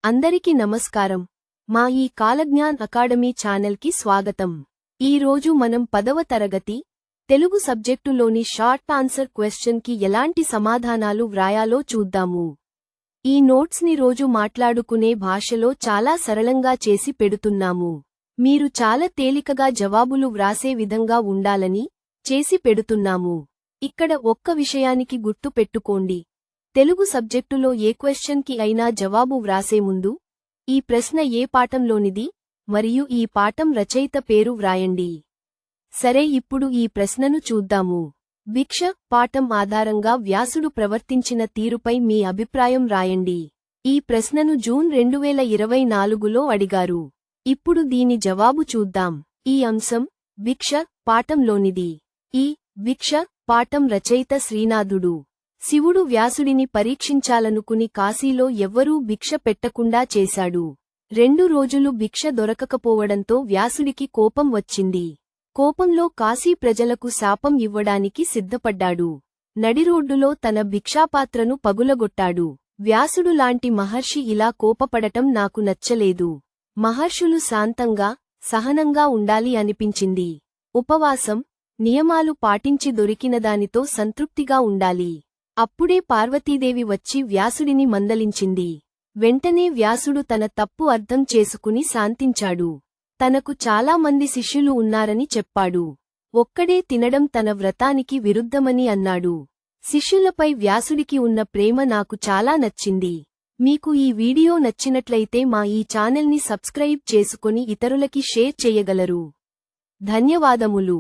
అందరికీ నమస్కారం. మా ఈ కాలజ్ఞాన్ అకాడమీ ఛానల్కి స్వాగతం. ఈరోజు మనం 10వ తరగతి తెలుగు సబ్జెక్టులోని షార్ట్ ఆన్సర్ క్వశ్చన్కి ఎలాంటి సమాధానాలు వ్రాయాలో చూద్దాము. ఈ నోట్స్ని రోజు మాట్లాడుకునే భాషలో చాలా సరళంగా చేసి పెడుతున్నాము. మీరు చాలా తేలికగా జవాబులు వ్రాసే విధంగా ఉండాలని చేసి పెడుతున్నాము. ఇక్కడ ఒక్క విషయానికి గుర్తు పెట్టుకోండి. తెలుగు సబ్జెక్టులో ఏ క్వశ్చన్కి అయినా జవాబు వ్రాసే ముందు ఈ ప్రశ్న ఏ పాఠంలోనిది మరియు ఈ పాఠం రచయిత పేరు వ్రాయండి. సరే, ఇప్పుడు ఈ ప్రశ్నను చూద్దాము. భిక్ష పాఠం ఆధారంగా వ్యాసుడు ప్రవర్తించిన తీరుపై మీ అభిప్రాయం రాయండి. ఈ ప్రశ్నను జూన్ 2024లో అడిగారు. ఇప్పుడు దీని జవాబు చూద్దాం. ఈ అంశం భిక్ష పాఠంలోనిది. ఈ భిక్ష పాఠం రచయిత శ్రీనాథుడు. శివుడు వ్యాసుడిని పరీక్షించాలనుకుని కాశీలో ఎవ్వరూ భిక్ష పెట్టకుండా చేశాడు. 2 రోజులు భిక్ష దొరకకపోవడంతో వ్యాసుడికి కోపం వచ్చింది. కోపంలో కాశీ ప్రజలకు శాపం ఇవ్వడానికి సిద్ధపడ్డాడు. నడిరోడ్డులో తన భిక్షాపాత్రను పగులగొట్టాడు. వ్యాసుడు లాంటి మహర్షి ఇలా కోపపడటం నాకు నచ్చలేదు. మహర్షులు శాంతంగా, సహనంగా ఉండాలి అనిపించింది. ఉపవాసం, నియమాలు పాటించి దొరికినదానితో సంతృప్తిగా ఉండాలి. అప్పుడే పార్వతీదేవి వచ్చి వ్యాసుడిని మందలించింది. వెంటనే వ్యాసుడు తన తప్పు అర్థం చేసుకుని శాంతించాడు. తనకు చాలా మంది శిష్యులు ఉన్నారని చెప్పాడు. ఒక్కడే తినడం తన వ్రతానికి విరుద్ధమని అన్నాడు. శిష్యులపై వ్యాసుడికి ఉన్న ప్రేమ నాకు చాలా నచ్చింది. మీకు ఈ వీడియో నచ్చినట్లయితే మా ఈ ఛానల్ని సబ్స్క్రైబ్ చేసుకుని ఇతరులకి షేర్ చేయగలరు. ధన్యవాదములు.